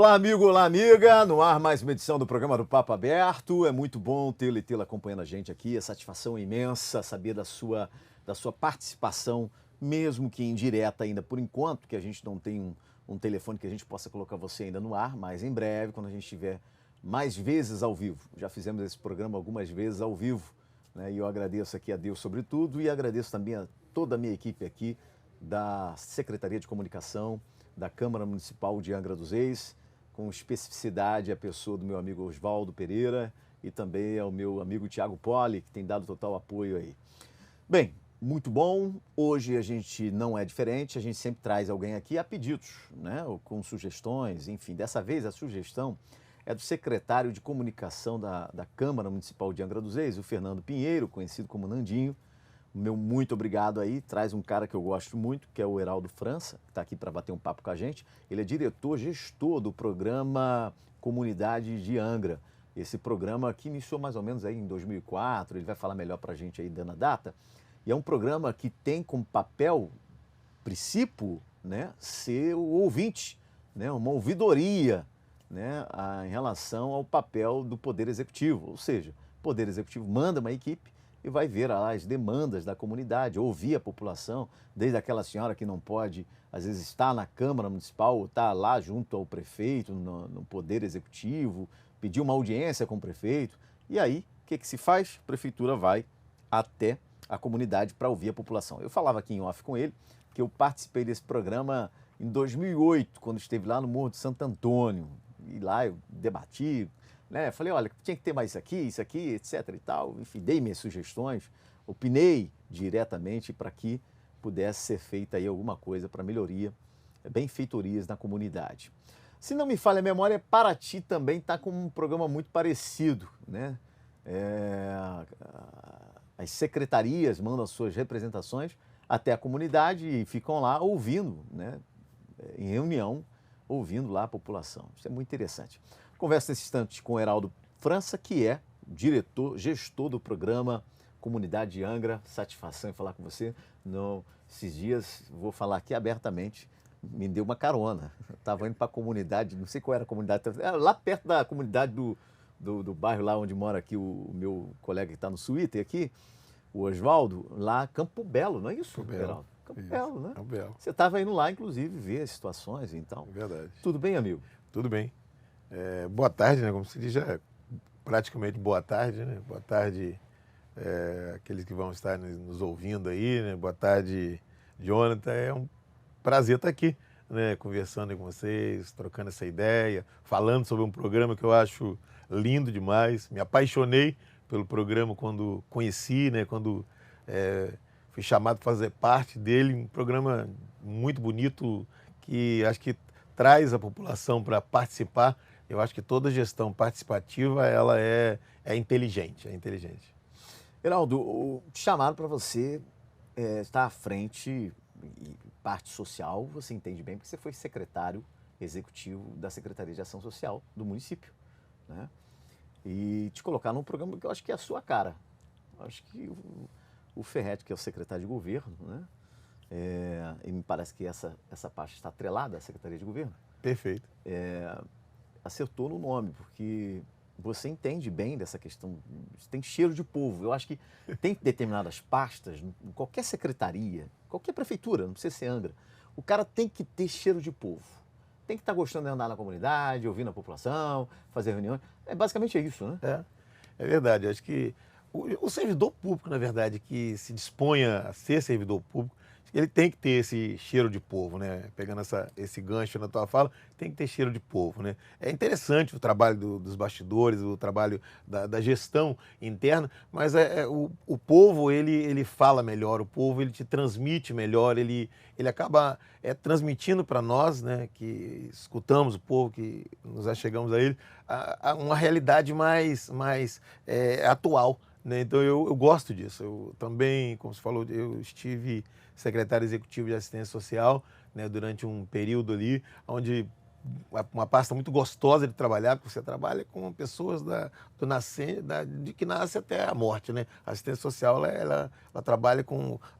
Olá, amigo, olá, amiga. No ar, mais uma edição do programa do Papo Aberto. É muito bom tê-lo e tê-la acompanhando a gente aqui. É satisfação imensa saber da sua participação, mesmo que indireta ainda por enquanto, que a gente não tem um telefone que a gente possa colocar você ainda no ar, mas em breve, quando a gente estiver mais vezes ao vivo. Já fizemos esse programa algumas vezes ao vivo, né? E eu agradeço aqui a Deus sobretudo e agradeço também a toda a minha equipe aqui da Secretaria de Comunicação da Câmara Municipal de Angra dos Reis, com especificidade a pessoa do meu amigo Oswaldo Pereira e também ao meu amigo Tiago Poli, que tem dado total apoio aí. Bem, muito bom. Hoje a gente não é diferente, a gente sempre traz alguém aqui a pedidos, né? Ou com sugestões, enfim. Dessa vez a sugestão é do secretário de Comunicação da Câmara Municipal de Angra dos Reis, o Fernando Pinheiro, conhecido como Nandinho. Meu muito obrigado aí, traz um cara que eu gosto muito, que é o Heraldo França, que está aqui para bater um papo com a gente. Ele é gestor do programa Comunidade de Angra. Esse programa que iniciou mais ou menos aí em 2004, ele vai falar melhor para a gente aí dando a data. E é um programa que tem como papel, princípio, né, ser o ouvinte, né, uma ouvidoria, né, em relação ao papel do Poder Executivo. Ou seja, o Poder Executivo manda uma equipe e vai ver as demandas da comunidade, ouvir a população, desde aquela senhora que não pode, às vezes, estar na Câmara Municipal, ou estar lá junto ao prefeito, no Poder Executivo, pedir uma audiência com o prefeito. E aí, o que se faz? A prefeitura vai até a comunidade para ouvir a população. Eu falava aqui em off com ele, que eu participei desse programa em 2008, quando esteve lá no Morro de Santo Antônio. E lá eu debati, né? Falei, olha, tinha que ter mais isso aqui, etc e tal. Enfim, dei minhas sugestões, opinei diretamente para que pudesse ser feita aí alguma coisa para melhoria, benfeitorias na comunidade. Se não me falha a memória, Paraty também está com um programa muito parecido, né? As secretarias mandam suas representações até a comunidade e ficam lá ouvindo, né? Em reunião, ouvindo lá a população. Isso é muito interessante. Converso nesse instante com o Heraldo França, que é gestor do programa Comunidade de Angra. Satisfação em falar com você. Esses dias, vou falar aqui abertamente, me deu uma carona. Estava indo para a comunidade, não sei qual era a comunidade, era lá perto da comunidade do bairro lá onde mora aqui o meu colega que está no Twitter aqui, o Oswaldo, lá Campo Belo, não é isso, Campo Belo. Heraldo? Campo Belo, né? Campo Belo. Você estava indo lá, inclusive, ver as situações e então. Verdade. Tudo bem, amigo? Tudo bem. Boa tarde, né? Como se diz, já praticamente boa tarde, né? Boa tarde aqueles que vão estar nos ouvindo aí, né? Boa tarde, Jonathan. É um prazer estar aqui, né? Conversando com vocês, trocando essa ideia, falando sobre um programa que eu acho lindo demais. Me apaixonei pelo programa quando conheci, né? Quando fui chamado para fazer parte dele. Um programa muito bonito que acho que traz a população para participar. Eu acho que toda gestão participativa ela é inteligente, Heraldo, chamaram para você estar à frente e parte social, você entende bem, porque você foi secretário executivo da Secretaria de Ação Social do município, né? E te colocar num programa que eu acho que é a sua cara. Eu acho que o Ferretti, que é o secretário de governo, né? E me parece que essa parte está atrelada à Secretaria de Governo. Perfeito. Acertou no nome, porque você entende bem dessa questão, tem cheiro de povo. Eu acho que tem determinadas pastas, em qualquer secretaria, qualquer prefeitura, não precisa ser Angra, o cara tem que ter cheiro de povo. Tem que estar gostando de andar na comunidade, ouvindo a população, fazer reuniões. Basicamente é isso, né? É verdade. Eu acho que o servidor público, na verdade, que se disponha a ser servidor público, ele tem que ter esse cheiro de povo, né? Pegando esse gancho na tua fala, tem que ter cheiro de povo, né? É interessante o trabalho dos bastidores, o trabalho da gestão interna, mas o povo, ele fala melhor, o povo, ele te transmite melhor, ele acaba transmitindo para nós, né? Que escutamos o povo, que nos achegamos a ele, uma realidade mais atual, né? Então eu gosto disso. Eu também, como você falou, eu estive secretário executivo de assistência social, né, durante um período ali, onde uma pasta muito gostosa de trabalhar, porque você trabalha com pessoas de que nasce até a morte, né? A assistência social ela trabalha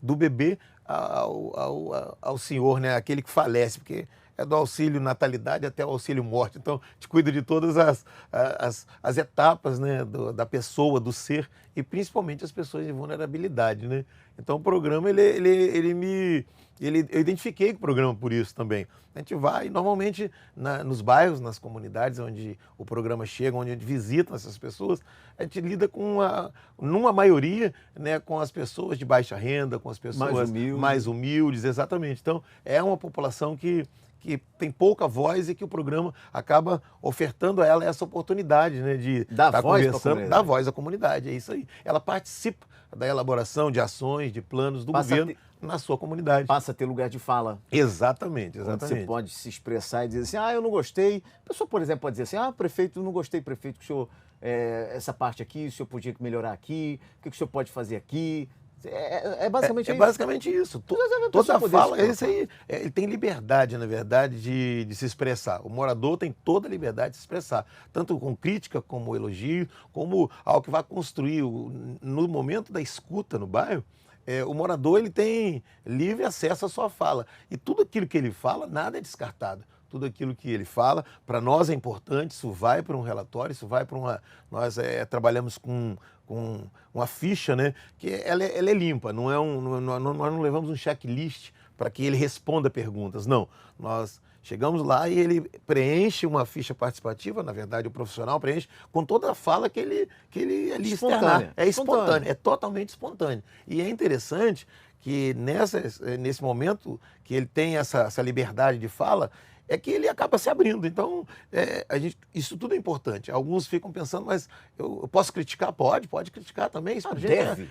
do bebê ao senhor, né? Aquele que falece, porque é do auxílio natalidade até o auxílio morte. Então, a gente cuida de todas as etapas, né, da pessoa, do ser, e principalmente as pessoas de vulnerabilidade, né? Então, o programa, eu identifiquei com o programa por isso também. A gente vai, normalmente, nos bairros, nas comunidades onde o programa chega, onde a gente visita essas pessoas, a gente lida numa maioria, né, com as pessoas de baixa renda, com as pessoas mais humildes, exatamente. Então, é uma população que tem pouca voz e que o programa acaba ofertando a ela essa oportunidade, né, de estar conversando, dar voz à comunidade, é isso aí. Ela participa da elaboração de ações, de planos do governo na sua comunidade. Passa a ter lugar de fala. Exatamente. Você pode se expressar e dizer assim, eu não gostei. A pessoa, por exemplo, pode dizer assim, prefeito, não gostei, prefeito, que o senhor, essa parte aqui, o senhor podia melhorar aqui, o que o senhor pode fazer aqui. É basicamente isso. É basicamente isso. Toda fala, esse aí, ele tem liberdade, na verdade, de se expressar. O morador tem toda a liberdade de se expressar, tanto com crítica, como elogio, como algo que vai construir. No momento da escuta no bairro, o morador ele tem livre acesso à sua fala. E tudo aquilo que ele fala, nada é descartado. Tudo aquilo que ele fala, para nós é importante, isso vai para um relatório, isso vai para uma... Nós trabalhamos com uma ficha, né, que ela é limpa, nós não levamos um checklist para que ele responda perguntas, não. Nós chegamos lá e ele preenche uma ficha participativa, na verdade o profissional preenche com toda a fala que ele ali externar. É espontâneo, é totalmente espontâneo. E é interessante que nesse momento que ele tem essa liberdade de fala, é que ele acaba se abrindo. Então, isso tudo é importante. Alguns ficam pensando, mas eu posso criticar? Pode criticar também. Isso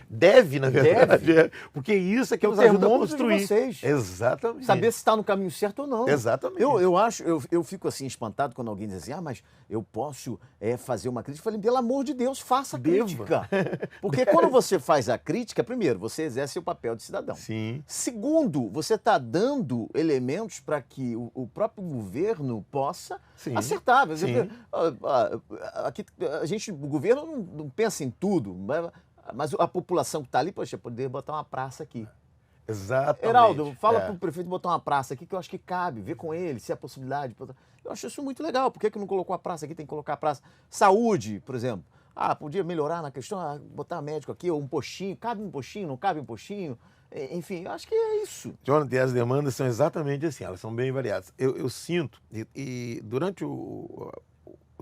deve, na verdade. Deve. Porque isso é que nos ajuda a construir. De vocês. Exatamente. Saber se está no caminho certo ou não. Exatamente. Eu fico assim espantado quando alguém diz assim, mas eu posso fazer uma crítica. Eu falei, pelo amor de Deus, faça a crítica. Porque quando você faz a crítica, primeiro, você exerce o papel de cidadão. Sim. Segundo, você está dando elementos para que o próprio governo possa acertar. Aqui, o governo não pensa em tudo, mas a população que está ali, poxa, poder botar uma praça aqui. Exatamente. Heraldo, fala para o prefeito botar uma praça aqui, que eu acho que cabe, ver com ele, se é a possibilidade. Eu acho isso muito legal. Por que não colocou a praça aqui? Tem que colocar a praça. Saúde, por exemplo. Podia melhorar na questão, botar um médico aqui, ou um postinho. Cabe um postinho, não cabe um postinho? Enfim, eu acho que é isso. Jonathan, as demandas são exatamente assim, elas são bem variadas. Eu sinto, e durante o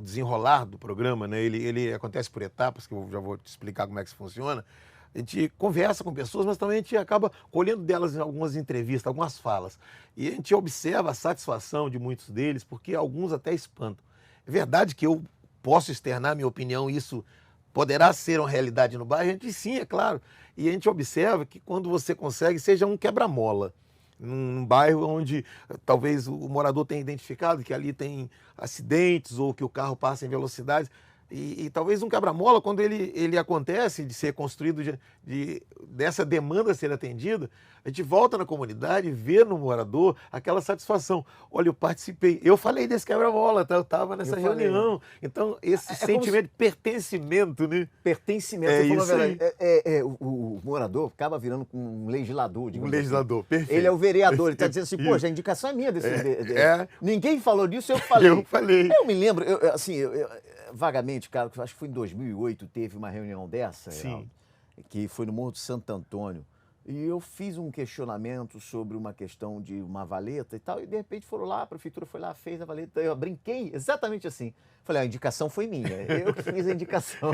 desenrolar do programa, né, ele acontece por etapas, que eu já vou te explicar como é que isso funciona. A gente conversa com pessoas, mas também a gente acaba colhendo delas em algumas entrevistas, algumas falas. E a gente observa a satisfação de muitos deles, porque alguns até espantam. É verdade que eu posso externar minha opinião, isso poderá ser uma realidade no bairro? A gente sim, é claro. E a gente observa que quando você consegue, seja um quebra-mola, num bairro onde talvez o morador tenha identificado que ali tem acidentes ou que o carro passa em velocidades, e talvez um quebra-mola, quando ele acontece de ser construído, dessa demanda ser atendida, a gente volta na comunidade e vê no morador aquela satisfação. Olha, eu participei, eu falei desse quebra-mola, eu estava nessa reunião. Então, esse sentimento de pertencimento, né? Pertencimento. É isso aí. O morador acaba virando um legislador, digamos assim. Legislador, perfeito. Ele é o vereador, ele está dizendo assim, poxa, a indicação é minha desse... Ninguém falou disso, eu falei. Eu falei. Eu me lembro, vagamente, cara, acho que foi em 2008, teve uma reunião dessa, Heraldo, que foi no Morro de Santo Antônio, e eu fiz um questionamento sobre uma questão de uma valeta e tal, e de repente foram lá, a prefeitura foi lá, fez a valeta, eu brinquei exatamente assim. Falei, a indicação foi minha, eu que fiz a indicação.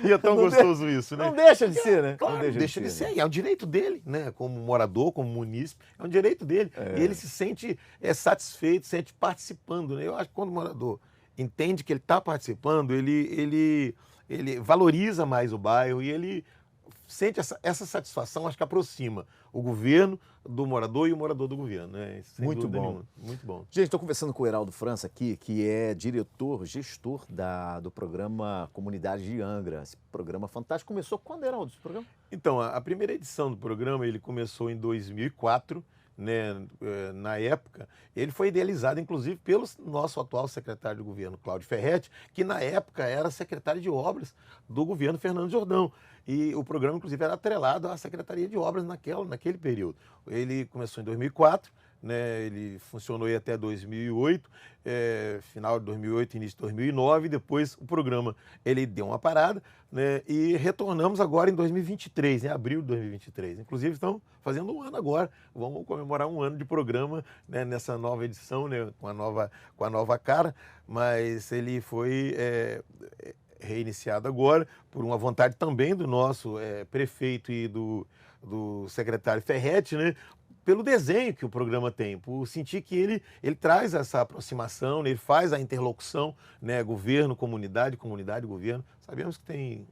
E é tão gostoso isso, né? Não deixa de ser, né? Claro, não deixa de ser. É o direito dele, né? Como morador, como munícipe, é um direito dele. E ele se sente satisfeito, se sente participando, né? Eu acho que quando o morador entende que ele está participando, ele valoriza mais o bairro e ele sente essa satisfação, acho que aproxima o governo do morador e o morador do governo. Né? Muito bom. Nenhuma. Muito bom. Gente, estou conversando com o Heraldo França aqui, que é gestor do programa Comunidade de Angra. Esse programa fantástico. Começou quando, Heraldo, esse programa? Então, a primeira edição do programa, ele começou em 2004, né, na época, ele foi idealizado, inclusive, pelo nosso atual secretário de governo, Cláudio Ferretti, que na época era secretário de obras do governo Fernando Jordão. E o programa, inclusive, era atrelado à Secretaria de Obras naquele período. Ele começou em 2004, né? Ele funcionou aí até 2008, final de 2008, início de 2009, depois o programa ele deu uma parada, né? E retornamos agora em 2023, em abril de 2023. Inclusive estão fazendo um ano agora, vamos comemorar um ano de programa, né? Nessa nova edição, né? Com a nova cara, mas ele foi reiniciado agora por uma vontade também do nosso prefeito e do secretário Ferretti, né? Pelo desenho que o programa tem, por sentir que ele traz essa aproximação, né? Ele faz a interlocução, né? Governo, comunidade, comunidade, governo. Sabemos que tem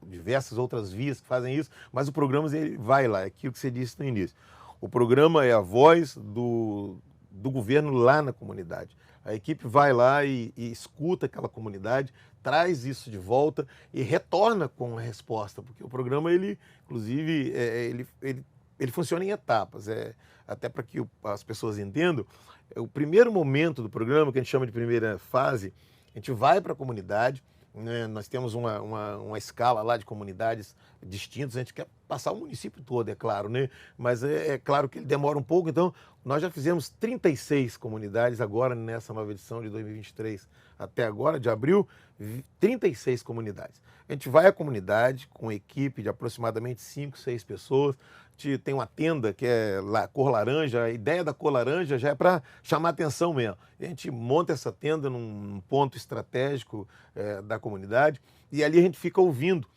diversas outras vias que fazem isso, mas o programa ele vai lá, é aquilo que você disse no início. O programa é a voz do governo lá na comunidade. A equipe vai lá e escuta aquela comunidade, traz isso de volta e retorna com a resposta, porque o programa, ele, inclusive, ele funciona em etapas, até para que as pessoas entendam. O primeiro momento do programa, que a gente chama de primeira fase, a gente vai para a comunidade, né? Nós temos uma escala lá de comunidades distintas, a gente quer passar o município todo, é claro, né? Mas é claro que ele demora um pouco, então nós já fizemos 36 comunidades agora nessa nova edição de 2023, até agora, de abril, 36 comunidades. A gente vai à comunidade com uma equipe de aproximadamente 5, 6 pessoas, a gente tem uma tenda que é cor laranja, a ideia da cor laranja já é para chamar atenção mesmo. A gente monta essa tenda num ponto estratégico da comunidade e ali a gente fica ouvindo,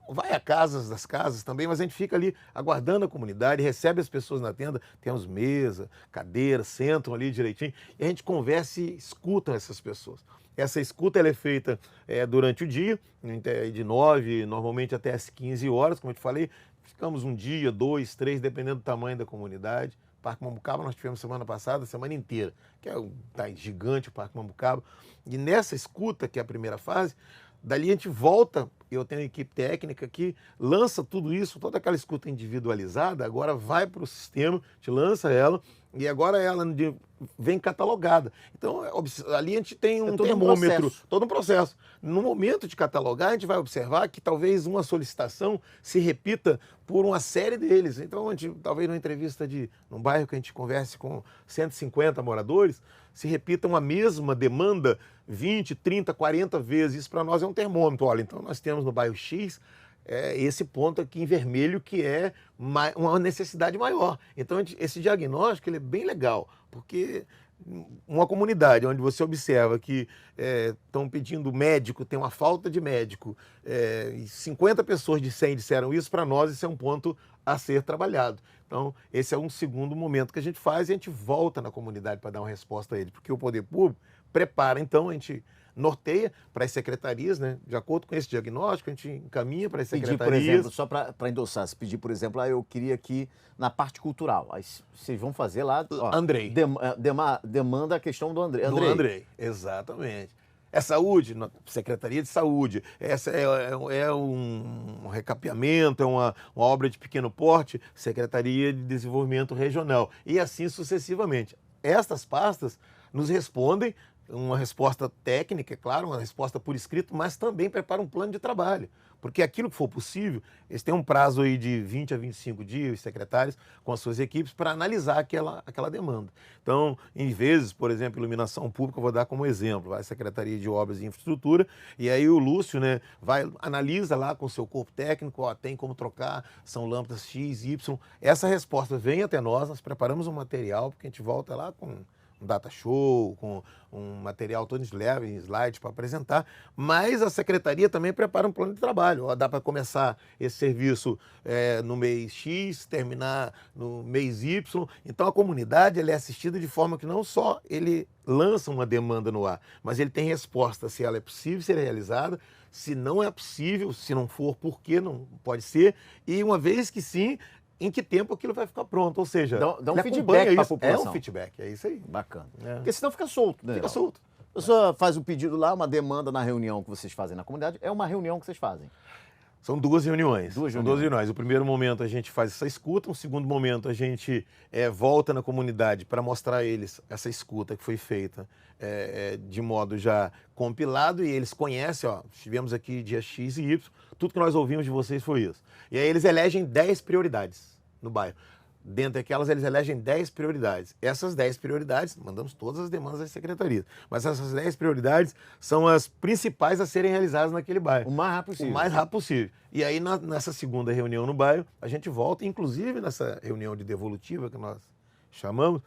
vai a das casas também, mas a gente fica ali aguardando a comunidade, recebe as pessoas na tenda, temos mesa, cadeira, sentam ali direitinho e a gente conversa e escuta essas pessoas. Essa escuta ela é feita durante o dia, de 9, normalmente até as 15 horas, como eu te falei. Ficamos um dia, 2, 3, dependendo do tamanho da comunidade. Parque Mambucaba nós tivemos semana passada, semana inteira, que tá gigante o Parque Mambucaba. E nessa escuta, que é a primeira fase, dali a gente volta, eu tenho uma equipe técnica que lança tudo isso, toda aquela escuta individualizada, agora vai para o sistema, a gente lança ela, e agora ela vem catalogada. Então, ali a gente tem um termômetro, todo um processo. No momento de catalogar, a gente vai observar que talvez uma solicitação se repita por uma série deles. Então, a gente, talvez numa entrevista num bairro que a gente converse com 150 moradores, se repita uma mesma demanda 20, 30, 40 vezes. Isso para nós é um termômetro. Olha, então nós temos no bairro X esse ponto aqui em vermelho que é uma necessidade maior. Então esse diagnóstico ele é bem legal, porque uma comunidade onde você observa que estão pedindo médico, tem uma falta de médico, e 50 pessoas de 100 disseram isso, para nós isso é um ponto a ser trabalhado. Então, esse é um segundo momento que a gente faz e a gente volta na comunidade para dar uma resposta a ele, porque o poder público prepara, então, a gente norteia para as secretarias, né? De acordo com esse diagnóstico, a gente encaminha para as secretarias. Pedir, por exemplo, só para endossar, se pedir, por exemplo, eu queria aqui na parte cultural, aí vocês vão fazer lá... Ó, Andrei. Demanda a questão do Andrei. Do Andrei, exatamente. É saúde, Secretaria de Saúde, essa é um recapeamento, é uma obra de pequeno porte, Secretaria de Desenvolvimento Regional, e assim sucessivamente. Estas pastas nos respondem, uma resposta técnica, é claro, uma resposta por escrito, mas também preparam um plano de trabalho. Porque aquilo que for possível, eles têm um prazo aí de 20 a 25 dias, os secretários, com as suas equipes, para analisar aquela demanda. Então, em vezes, por exemplo, iluminação pública, eu vou dar como exemplo, vai a Secretaria de Obras e Infraestrutura, e aí o Lúcio, né, analisa lá com o seu corpo técnico, tem como trocar, são lâmpadas X, Y. Essa resposta vem até nós preparamos um material, porque a gente volta lá com um data show, com um material todo leve, em slide para apresentar, mas a secretaria também prepara um plano de trabalho. Dá para começar esse serviço no mês X, terminar no mês Y. Então a comunidade ela é assistida de forma que não só ele lança uma demanda no ar, mas ele tem resposta se ela é possível ser realizada, se não é possível, se não for, por que não pode ser, e uma vez que sim, em que tempo aquilo vai ficar pronto, ou seja... Dá um feedback para a população. É um feedback, é isso aí. Bacana. Porque senão fica solto, né? Fica solto. A pessoa faz o pedido lá, uma demanda na reunião que vocês fazem na comunidade, é uma reunião que vocês fazem. São duas reuniões. São duas reuniões. O primeiro momento a gente faz essa escuta, o segundo momento a gente volta na comunidade para mostrar a eles essa escuta que foi feita de modo já compilado, e eles conhecem, estivemos aqui dia X e Y, tudo que nós ouvimos de vocês foi isso. E aí eles elegem 10 prioridades no bairro. Dentre aquelas, eles elegem 10 prioridades. Essas 10 prioridades, mandamos todas as demandas das secretarias, mas essas 10 prioridades são as principais a serem realizadas naquele bairro. O mais rápido possível. O mais rápido possível. E aí, nessa segunda reunião no bairro, a gente volta, inclusive nessa reunião de devolutiva que nós chamamos,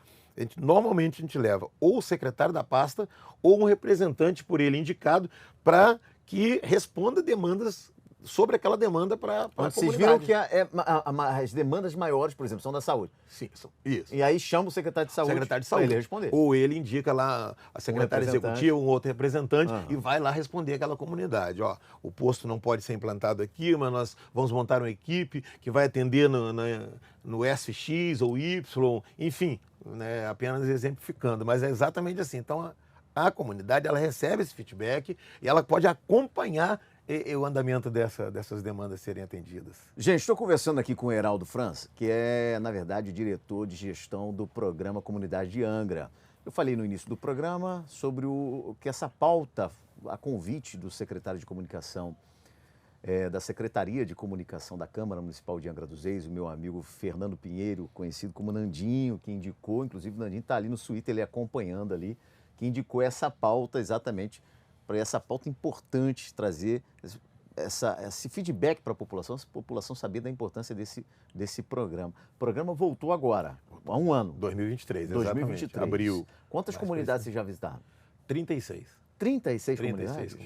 normalmente a gente leva ou o secretário da pasta ou um representante por ele indicado para que responda demandas sobre aquela demanda para a comunidade. Vocês viram que as demandas maiores, por exemplo, são da saúde. Sim, isso. E aí chama o secretário de saúde para ele responder. Ou ele indica lá a secretária executiva, um outro representante, e vai lá responder aquela comunidade. Ó, o posto não pode ser implantado aqui, mas nós vamos montar uma equipe que vai atender no SX ou Y, enfim, né, apenas exemplificando. Mas é exatamente assim. Então, a comunidade ela recebe esse feedback e ela pode acompanhar o andamento dessas demandas serem atendidas. Gente, estou conversando aqui com o Heraldo França, que é, na verdade, diretor de gestão do programa Comunidade de Angra. Eu falei no início do programa sobre que essa pauta, a convite do secretário de Comunicação, da Secretaria de Comunicação da Câmara Municipal de Angra dos Reis, o meu amigo Fernando Pinheiro, conhecido como Nandinho, que indicou, inclusive o Nandinho está ali no Twitter, ele acompanhando ali, que indicou essa pauta exatamente para essa pauta importante, trazer esse feedback para a população saber da importância desse programa. O programa voltou agora, há um ano. 2023, exatamente. 2023. Abril. Quantas comunidades vocês já visitaram? 36. 36 comunidades.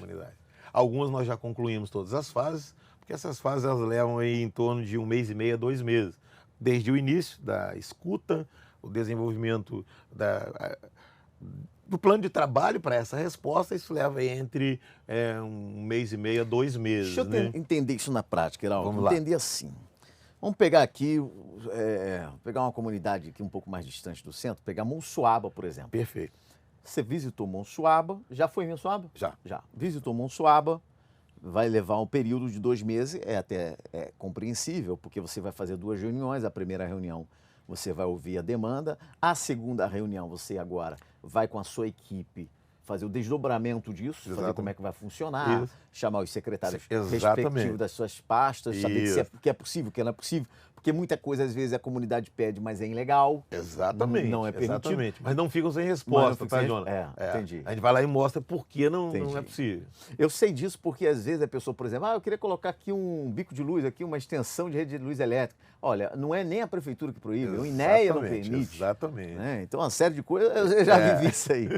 Algumas nós já concluímos todas as fases, porque essas fases elas levam aí em torno de 1 mês e meio a 2 meses. Desde o início da escuta, o desenvolvimento do plano de trabalho para essa resposta, isso leva entre 1 mês e meio a 2 meses. Deixa eu entender isso na prática, Heraldo. Vamos lá. Entender assim. Vamos pegar aqui, pegar uma comunidade aqui um pouco mais distante do centro, pegar Monsuaba, por exemplo. Perfeito. Você visitou Monsuaba, já foi em Monsuaba? Já. Visitou Monsuaba, vai levar um período de 2 meses, é até compreensível, porque você vai fazer 2 reuniões. A primeira reunião você vai ouvir a demanda, a segunda reunião você agora vai com a sua equipe fazer o desdobramento disso, fazer como é que vai funcionar, chamar os secretários respectivos das suas pastas, saber se que é possível, que não é possível, porque muita coisa às vezes a comunidade pede, mas é ilegal. Exatamente. Não é permitido. Exatamente. Mas não ficam sem resposta, tá, Jonas? Entendi. A gente vai lá e mostra por que não é possível. Eu sei disso porque às vezes a pessoa, por exemplo, eu queria colocar aqui um bico de luz, aqui uma extensão de rede de luz elétrica. Olha, não é nem a prefeitura que proíbe, o INEA não permite. Exatamente. Né? Então, uma série de coisas, eu já vivi isso aí.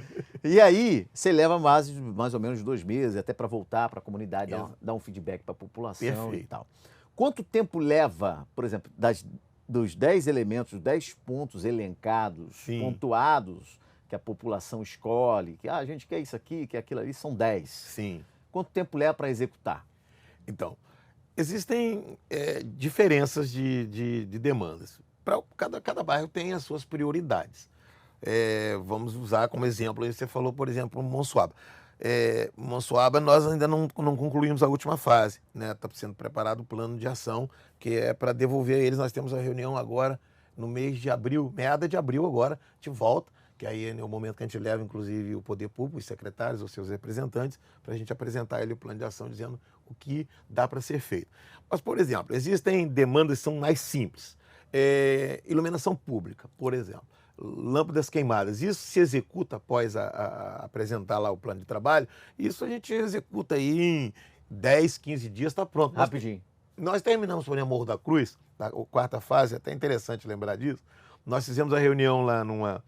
E aí, você leva mais ou menos 2 meses até para voltar para a comunidade, dar um feedback para a população e tal. Quanto tempo leva, por exemplo, dos 10 elementos, 10 pontos elencados, pontuados, que a população escolhe, que a gente quer isso aqui, quer aquilo ali, são 10. Sim. Quanto tempo leva para executar? Então, existem diferenças de demandas. Cada bairro tem as suas prioridades. Vamos usar como exemplo, você falou, por exemplo, Monsuaba. Monsuaba, nós ainda não concluímos a última fase, né? Está sendo preparado o plano de ação, que é para devolver a eles. Nós temos a reunião agora no mês de abril, meada de abril agora, de volta, que aí é o momento que a gente leva, inclusive, o poder público, os secretários, os seus representantes, para a gente apresentar ele o plano de ação, dizendo o que dá para ser feito. Mas, por exemplo, existem demandas que são mais simples. Iluminação pública, por exemplo. Lâmpadas queimadas, isso se executa após apresentar lá o plano de trabalho, isso a gente executa aí em 10, 15 dias, está pronto. Rapidinho. Nós terminamos, por exemplo, Morro da Cruz, a 4ª fase, é até interessante lembrar disso. Nós fizemos a reunião lá numa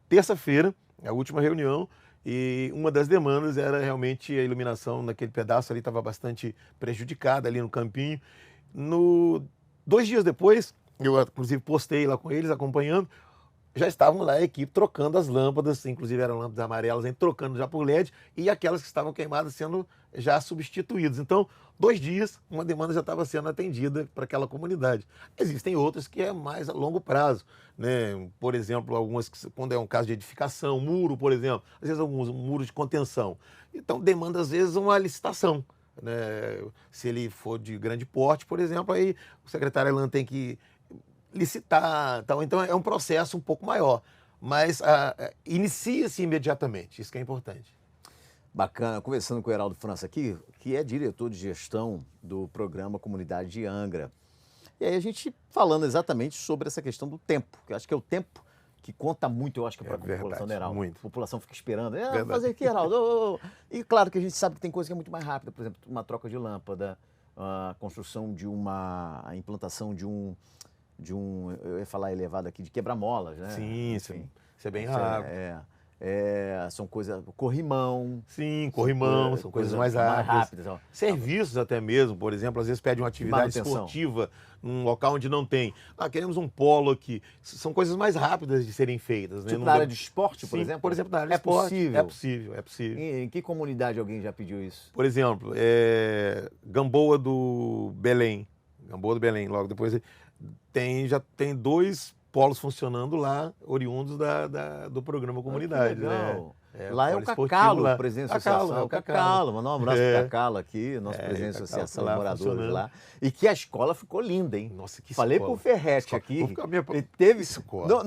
terça-feira, a última reunião, e uma das demandas era realmente a iluminação naquele pedaço ali, estava bastante prejudicada ali no campinho. 2 dias depois, eu inclusive postei lá com eles, acompanhando, já estavam lá a equipe trocando as lâmpadas, inclusive eram lâmpadas amarelas, trocando já por LED, e aquelas que estavam queimadas sendo já substituídas. Então, 2 dias, uma demanda já estava sendo atendida para aquela comunidade. Existem outras que é mais a longo prazo, né? Por exemplo, algumas quando é um caso de edificação, muro, por exemplo, às vezes alguns muros de contenção. Então, demanda às vezes uma licitação, né? Se ele for de grande porte, por exemplo, aí o secretário Elan tem que licitar, tal. Então é um processo um pouco maior, mas inicia-se imediatamente, isso que é importante. Bacana, conversando com o Heraldo França aqui, que é diretor de gestão do programa Comunidade de Angra. E aí a gente falando exatamente sobre essa questão do tempo, que eu acho que é o tempo que conta muito, eu acho que para a população, né, Heraldo? Muito. A população fica esperando, Verdade. fazer aqui, Heraldo. E claro que a gente sabe que tem coisa que é muito mais rápida, por exemplo, uma troca de lâmpada, a construção de a implantação de um, eu ia falar elevado aqui, de quebra-molas, né? Sim, Enfim, isso é bem rápido. são coisas, corrimão. Sim, corrimão, são coisas mais rápidas. Ó. Serviços até mesmo, por exemplo, às vezes pede uma atividade Manutenção. esportiva num local onde não tem. Queremos um polo aqui. São coisas mais rápidas de serem feitas. Né? Tipo na área de esporte, por Sim, exemplo? por exemplo, na área de esporte. Possível? É possível. Em que comunidade alguém já pediu isso? Por exemplo, Gamboa do Belém. Gamboa do Belém, logo depois já tem 2 polos funcionando lá, oriundos do programa Comunidade. Legal. Né? Lá é o Cacalo, presidente da associação. O Cacalo, mandar um abraço pro Cacalo aqui, nosso presidente da associação de moradores lá. E que a escola ficou linda, hein? Nossa, que Falei escola. pro Ferretti aqui. Ele teve escola.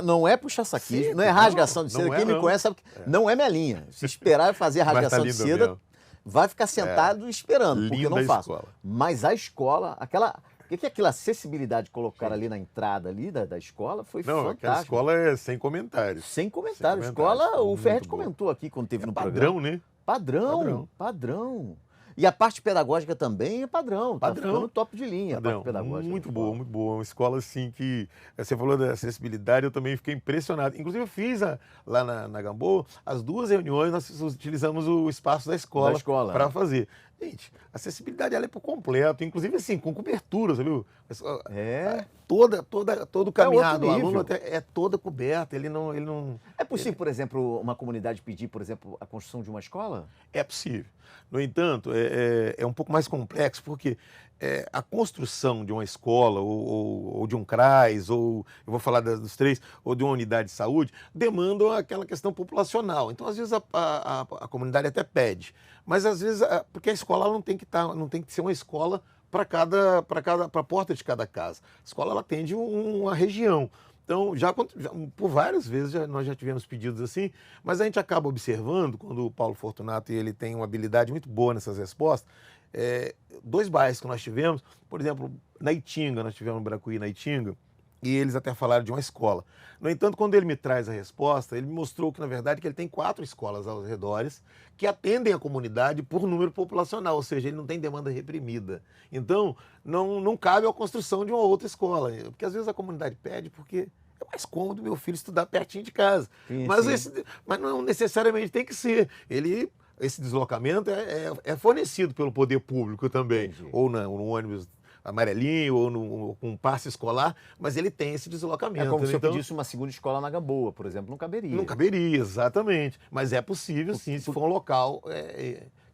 Não é puxar saquismo, não é rasgação de seda. Quem me conhece sabe que não é minha linha. Se esperar fazer rasgação de seda, mesmo. Vai ficar sentado esperando, porque eu não faço. Escola. Mas a escola, o que é aquela acessibilidade que colocaram ali na entrada ali da escola foi fantástica. Aquela escola é sem comentários. Sem comentários. Escola, o Ferretti comentou aqui quando teve no padrão, programa. Né? Padrão. E a parte pedagógica também é padrão. Tá ficando top de linha padrão. A parte pedagógica. Muito boa, muito boa. Uma escola assim que... Você falou da acessibilidade, eu também fiquei impressionado. Inclusive eu fiz lá na Gamboa, as 2 reuniões nós utilizamos o espaço da escola para fazer. Gente, a acessibilidade ela é por completo, inclusive assim, com cobertura, você viu? Todo o caminhado do aluno é toda coberta, ele não... É possível, por exemplo, uma comunidade pedir, por exemplo, a construção de uma escola? É possível. No entanto, é um pouco mais complexo, porque a construção de uma escola, ou de um CRAS, ou eu vou falar dos 3, ou de uma unidade de saúde, demandam aquela questão populacional. Então, às vezes, a comunidade até pede, mas às vezes, porque a escola ela não tem que ser uma escola para a porta de cada casa. A escola ela atende uma região. Então, por várias vezes nós já tivemos pedidos assim, mas a gente acaba observando, quando o Paulo Fortunato ele tem uma habilidade muito boa nessas respostas, 2 bairros que nós tivemos, por exemplo, na Itinga, nós tivemos no Bracuí, na Itinga, e eles até falaram de uma escola. No entanto, quando ele me traz a resposta, ele me mostrou que, na verdade, que ele tem 4 escolas aos redores que atendem a comunidade por número populacional, ou seja, ele não tem demanda reprimida. Então, não cabe a construção de uma outra escola, porque às vezes a comunidade pede porque é mais cômodo meu filho estudar pertinho de casa. Sim, mas não necessariamente tem que ser. Esse deslocamento é fornecido pelo poder público também, Entendi. ou no ônibus amarelinho, ou com um passe escolar, mas ele tem esse deslocamento. É como se eu pedisse uma segunda escola na Gamboa, por exemplo, não caberia. Não caberia, exatamente. Mas é possível, sim, se for um local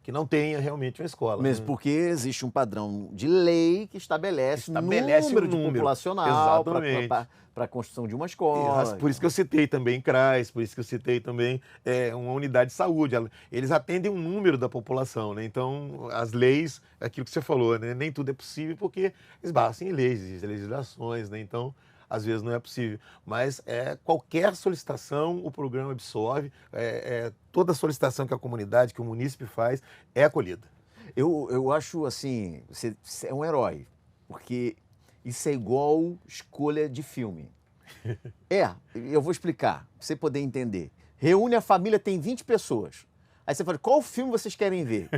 que não tenha realmente uma escola. Mesmo porque existe um padrão de lei que estabelece número de populacional para a construção de uma escola. Por isso que eu citei também CRAS, por isso que eu citei também uma unidade de saúde. Eles atendem um número da população, né? Então, as leis, aquilo que você falou, né? Nem tudo é possível porque esbarram em leis, legislações, né? Então, às vezes não é possível. Mas qualquer solicitação o programa absorve, toda solicitação que a comunidade, que o munícipe faz, é acolhida. Eu acho assim, você é um herói, porque isso é igual escolha de filme. Eu vou explicar, pra você poder entender. Reúne a família, tem 20 pessoas. Aí você fala, qual filme vocês querem ver?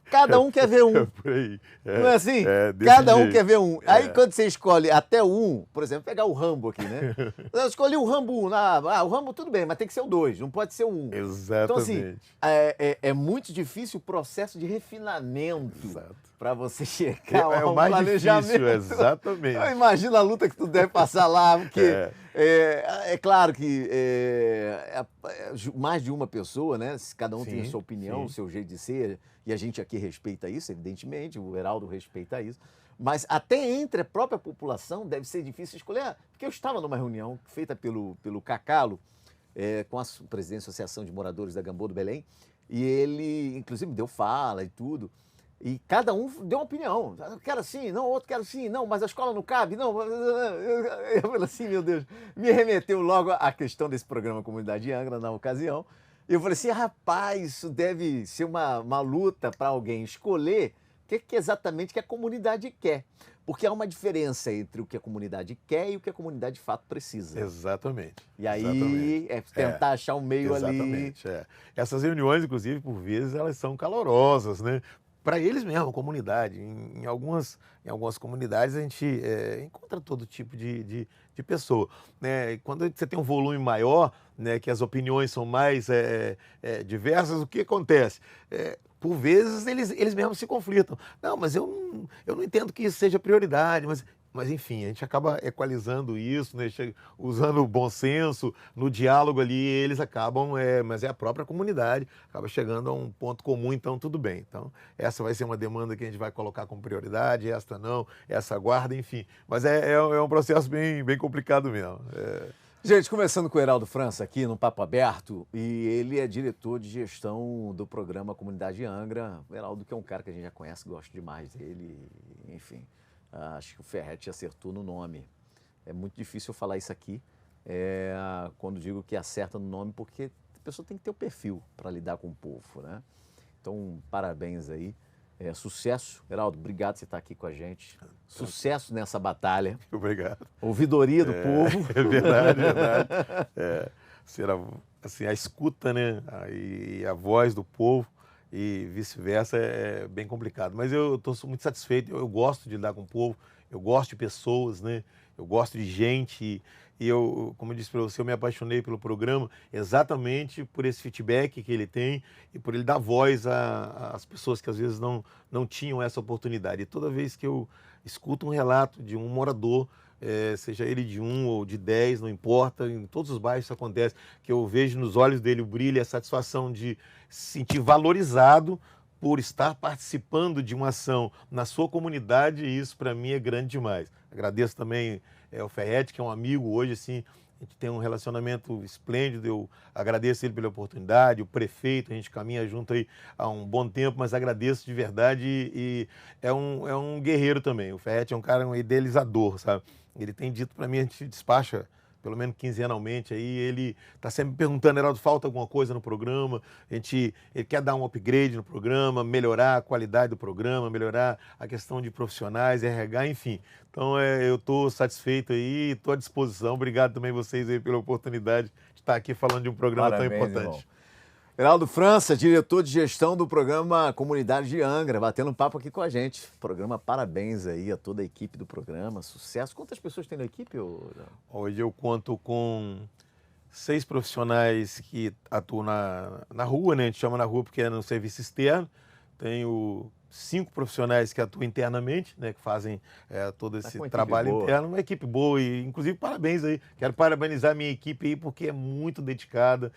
Cada um quer ver um. Por aí. Não é assim? Cada um quer ver um. Aí quando você escolhe até um, por exemplo, pegar o Rambo aqui, né? Eu escolhi o Rambo 1. O Rambo tudo bem, mas tem que ser o 2, não pode ser o 1. Exatamente. Então assim, é muito difícil o processo de refinamento para você chegar ao mais planejamento. Difícil, exatamente. Eu imagino a luta que tu deve passar lá, porque é claro que mais de uma pessoa, né? Cada um tem a sua opinião, o seu jeito de ser, e a gente aqui respeita isso, evidentemente, o Heraldo respeita isso, mas até entre a própria população deve ser difícil escolher, porque eu estava numa reunião feita pelo Cacalo, com a presidente da Associação de Moradores da Gamboa do Belém, e ele, inclusive, deu fala e tudo, e cada um deu uma opinião. Eu quero assim, não, outro quero assim, não, mas a escola não cabe, não. Eu falei assim, meu Deus, me remeteu logo à questão desse programa Comunidade Angra na ocasião. E eu falei assim, rapaz, isso deve ser uma luta para alguém escolher que exatamente que a comunidade quer. Porque há uma diferença entre o que a comunidade quer e o que a comunidade de fato precisa. Exatamente. E aí Exatamente. é tentar achar um meio ali. Exatamente. Essas reuniões, inclusive, por vezes, elas são calorosas, né? Para eles mesmo, a comunidade. Em algumas comunidades a gente encontra todo tipo de pessoa, né? E quando você tem um volume maior, né, que as opiniões são mais diversas, o que acontece? Por vezes eles mesmos se conflitam. Não, mas eu não entendo que isso seja prioridade, mas enfim, a gente acaba equalizando isso, né? Usando o bom senso, no diálogo ali, eles acabam, mas é a própria comunidade, acaba chegando a um ponto comum, então tudo bem. Então, essa vai ser uma demanda que a gente vai colocar como prioridade, esta não, essa guarda, enfim. Mas é um processo bem complicado mesmo. Gente, conversando com o Heraldo França aqui no Papo Aberto, e ele é diretor de gestão do programa Comunidade Angra. O Heraldo, que é um cara que a gente já conhece, gosto demais dele, enfim. Acho que o Ferretti acertou no nome. É muito difícil eu falar isso aqui, quando digo que acerta no nome, porque a pessoa tem que ter o perfil para lidar com o povo, né? Então, parabéns aí. Sucesso. Heraldo, obrigado por você estar aqui com a gente. Sucesso nessa batalha. Obrigado. Ouvidoria do povo. É verdade, é verdade. Assim, a escuta, né? E a voz do povo e vice-versa é bem complicado. Mas eu estou muito satisfeito, eu gosto de lidar com o povo, eu gosto de pessoas, né? Eu gosto de gente e eu, como eu disse para você, eu me apaixonei pelo programa exatamente por esse feedback que ele tem e por ele dar voz às pessoas que às vezes não tinham essa oportunidade. E toda vez que eu escuto um relato de um morador, seja ele de 1 ou de 10, não importa, em todos os bairros isso acontece, que eu vejo nos olhos dele o brilho e a satisfação de se sentir valorizado por estar participando de uma ação na sua comunidade, e isso para mim é grande demais. Agradeço também ao Ferretti, que é um amigo hoje, assim, a gente tem um relacionamento esplêndido, eu agradeço ele pela oportunidade, o prefeito, a gente caminha junto aí há um bom tempo, mas agradeço de verdade e é um guerreiro também. O Ferretti é um cara, um idealizador, sabe? Ele tem dito para mim, a gente despacha pelo menos quinzenalmente, aí ele está sempre me perguntando, Heraldo, falta alguma coisa no programa? Ele quer dar um upgrade no programa, melhorar a qualidade do programa, melhorar a questão de profissionais, RH, enfim. Então, eu estou satisfeito aí, estou à disposição. Obrigado também vocês aí pela oportunidade de estar aqui falando de um programa tão importante. Irmão. Heraldo França, diretor de gestão do programa Comunidade de Angra, batendo um papo aqui com a gente. Programa, parabéns aí a toda a equipe do programa, sucesso. Quantas pessoas tem na equipe? Hoje eu conto com 6 profissionais que atuam na rua, né? A gente chama na rua porque é no serviço externo. Tenho 5 profissionais que atuam internamente, né? Que fazem todo esse trabalho interno. Uma equipe boa e, inclusive, parabéns aí. Quero parabenizar a minha equipe aí porque é muito dedicada.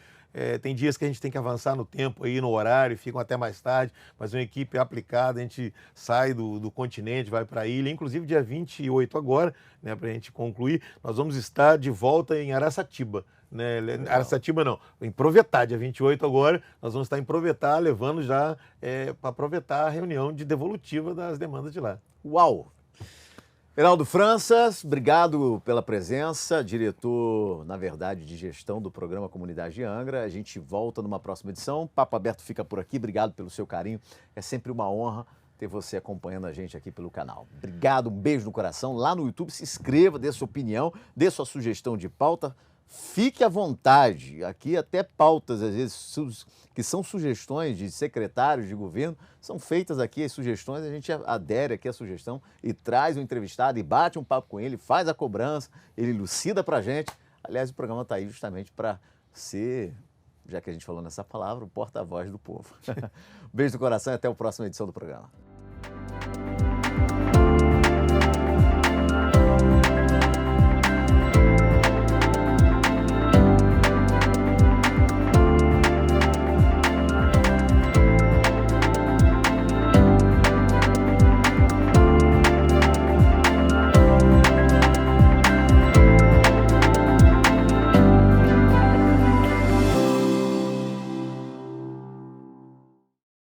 Tem dias que a gente tem que avançar no tempo aí, no horário, ficam até mais tarde, mas uma equipe aplicada, a gente sai do continente, vai para a ilha, inclusive dia 28 agora, né, para a gente concluir, nós vamos estar de volta em Araçatiba, né? Araçatiba não, em Provetá, dia 28 agora, nós vamos estar em Provetá, levando já para aproveitar a reunião de devolutiva das demandas de lá. Uau! Heraldo França, obrigado pela presença, diretor, na verdade, de gestão do programa Comunidade de Angra. A gente volta numa próxima edição. Papo Aberto fica por aqui. Obrigado pelo seu carinho. É sempre uma honra ter você acompanhando a gente aqui pelo canal. Obrigado, um beijo no coração. Lá no YouTube, se inscreva, dê sua opinião, dê sua sugestão de pauta. Fique à vontade. Aqui até pautas, às vezes, que são sugestões de secretários de governo, são feitas aqui as sugestões, a gente adere aqui à sugestão e traz o entrevistado e bate um papo com ele, faz a cobrança, ele elucida pra gente. Aliás, o programa está aí justamente para ser, já que a gente falou nessa palavra, o porta-voz do povo. Beijo no coração e até a próxima edição do programa.